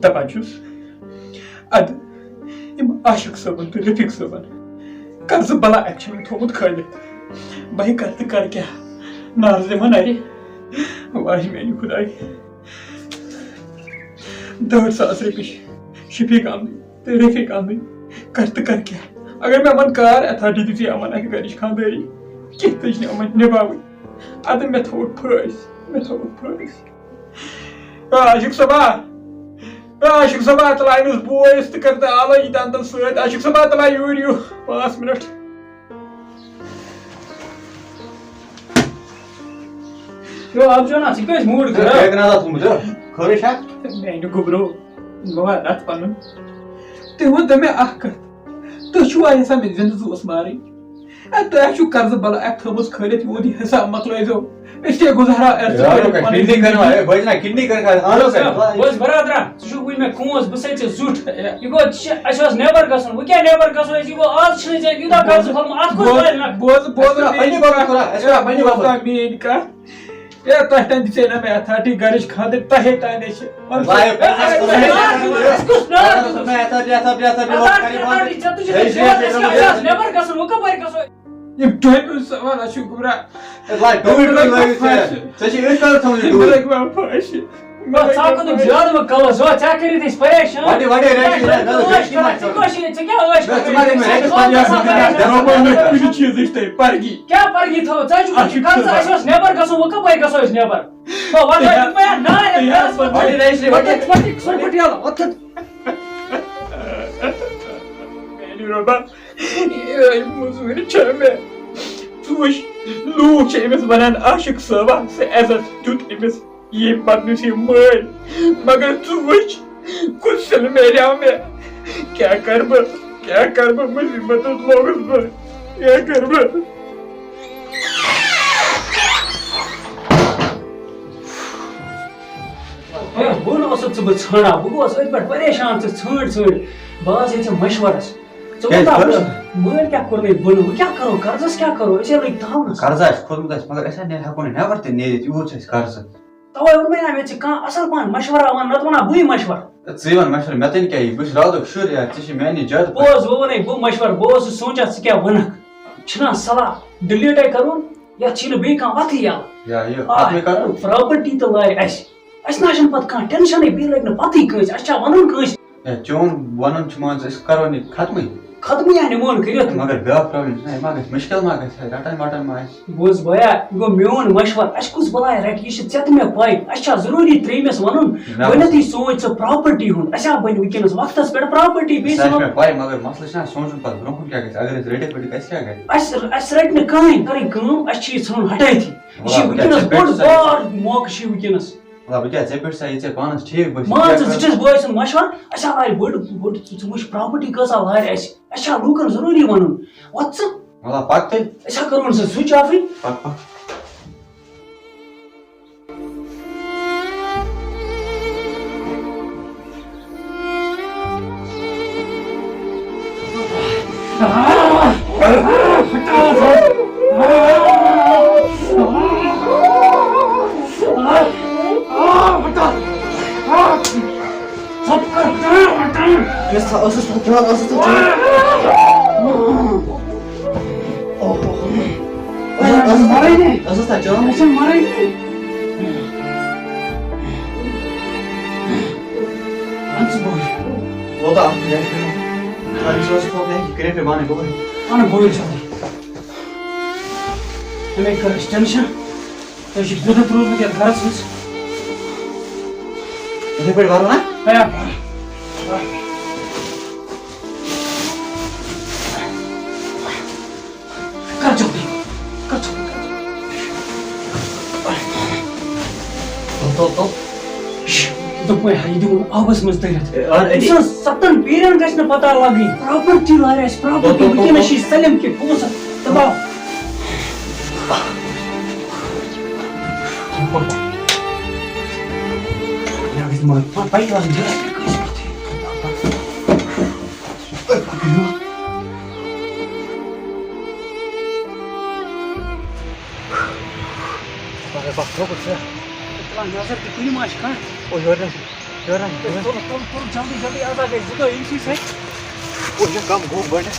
दपाचुस अद इम आशिक सबन तो रफीक सबन कर्ज बला एक्चुअली थोमुत खलित भाई कर क्या नाज मन अरे वाह मेरी खुदाई 1.5 रुपये शफीक आमदी रफीक आमदी कर क्या अगर मैं अमन कार अथॉरिटी दिस अमन अख गरिश खानदारी कित अमन निभाव अद मे थोट फस आशिक सबा तलाइन बोस तो आला ये तन सत आशिक सबा तला यूर 5 मिनट Yo, आप जो ना सिक्के मूड कर क्या करना था तुम मुझे खरे शायद मैं गुबरो गोवा रात पन ते वो दमे अख तो छु आय सा में जिंद जोस मारी तो छु कर्ज बला एक थमस खलित वो दी हिसाब मकलाइजो इसके गुजारा किडनी करना है बजना किडनी कर आलो सर बस बरादरा छु बुल में कोस बसे जुट यू गो अशवास नेवर गसन वो क्या नेवर गसन यू गो आज छने जे युदा कर्ज फल आत को बोज पन्नी बाबा करा ऐसा पन्नी बाबा मीन का ये तहतन दिसे ना मैं अथॉरिटी गरिश खादे तहे ताने छे भाई कुछ ना मैं ऐसा नेवर गसन वो का बार गसन ये टोय सवाल अशु गुबरा लाइक डोमिट लाइक सची इस कर थम गुबरा के पास बस साको तो ज्यादा में कल जो क्या करी थी परेशान वाडे रेट ना कोशिश क्या होश तुम्हारे में दरोबा में कुछ चीज इस्ते परगी क्या परगी थो चाचू कर्ज अशवास नेवर गसन वो का बार गसन नेवर तो वाडे मैं ना वाडे रेट वाडे सोपटियाला वत मेनी रोबा ये मुझे चमे तुश लूक चेमिस बनन आशिक सबा से इज्जत तुत इमिस ये बदनुस ये मोल मगर तुश कुछ सल मेरे में क्या कर मुसीबत लोगों पर क्या कर बोल औसत से छाना वो औसत पर परेशान से छड़ बाज है मशवरस तो मोल क्या करने बोलो क्या करो कर्जस क्या करो ऐसे लाइक ताव ना कर्जा खुद मगर ऐसा नहीं है कोने नेवर ते ने यू छ कर्ज तवे उनमें में का असल पान मशवरा वन नत वना बुई मशवर जीवन मशवर मैं तो क्या बस रादो शुर यार तिश मैंने जद बोस वो नहीं वो मशवर बोस सोचा क्या वन छना सलाह डिलीट करूं या छिन बे का वथि या ये हाथ में कर प्रॉपर्टी तो लाय अस नाशन पत का टेंशन है बे लग न पति कस अच्छा वनन कस चोन वनन छ मान इस करो नि खत्म या निमोन करियत मगर ब्या प्रॉब्लम नहीं मगर मुश्किल मा गस रटन मटन मा बोस भया गो मेन मशवर अस कुछ बलाय रट ये छत में पाई अच्छा जरूरी त्रेमस वनन वनती सोच प्रॉपर्टी हुन अच्छा बन विकनस वक्तस पे प्रॉपर्टी बेस में पाई मगर मसला छ सोचन पत ब्रोखन क्या गस अगर रेडी पेडी कैसे क्या करे अस रट न काई करी काम अस छी छन हटाई थी ये विकनस बोड बार मौक छी विकनस Allah बच्चा जेपेट सा ये पानस ठीक बस मान जिस बॉयस मशवर अच्छा लाय बोड मुश प्रॉपर्टी कसा लाय अच्छा लूकन जरूरी वनन व्हाट्स Allah पकते अच्छा करून से स्विच ऑफ ही पक टेंशन तो ये पूरा प्रूफ में क्या घर से ये पेड़ वाला ना आया कर जल्दी तो कोई हाई दो आवाज मत दे और ऐसा सत्तन पेरन गस न पता लगी प्रॉपर्टी लायस प्रॉपर्टी विकन शी सलम के पोस तबाह या इस मत पाई वाली जरा जल्दी आधा गई जुदा इसी से वो ये काम गो बड़े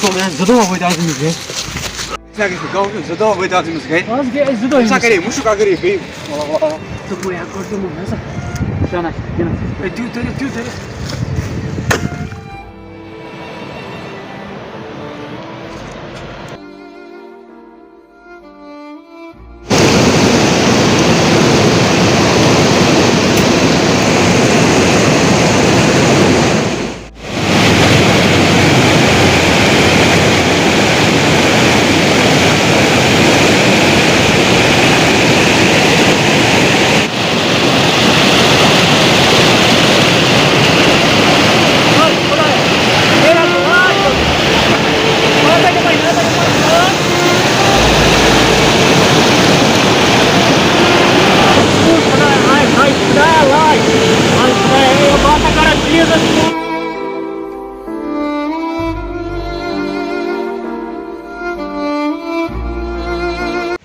तो मैं जुदा हो जाती मुझे क्या कि गांव में जुदा हो जाती मुझे आज गए जुदा ऐसा करे मुश्क अगर ये गई तो कोई कर तो मैं ऐसा जाना तू तेरे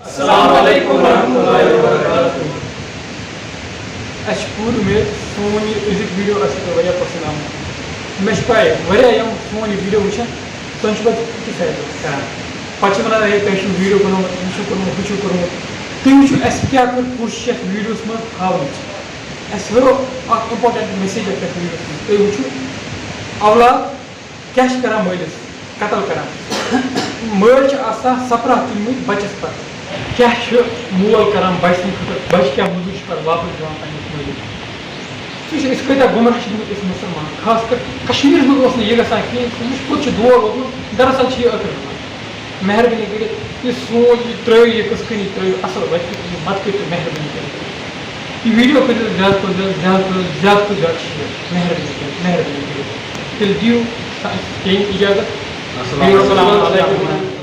Asalamualeikum warahmatullahi wabarakatuh. Ashkur में फोन इजिक वीडियो असर वजह पसंद आम मैं पाए वजह यम फोन वीडियो वुचन तन पत कि फायदा करान पछ वना है तश वीडियो बनो मुशु करो हुचु करो तुम वुचु एस क्या कर कोशिश वीडियोस में हावन एस हो इंपोर्टेंट मैसेज अट वीडियोस में तुम वुचु औलाद कैश करा मलिस कत्ल करा मल आसा सपरा तुम बचस पर क्या मोल करान बच बच क्या मजूर पर वापस दिवान पन्निस इस कदा गुमराह इस मुसलमान खास कर कश्मीर में ये गसान कि मुश्किल दौर वोत दरअसल ये अखर मेहरबानी कर सोन यह त्रो यह कनी त्रो असल वत मत कर मेहरबानी कर वीडियो कर ज्यादा शेयर मेहरबानी कर तेल दियो इजाजत। अस्सलाम वालेकुम।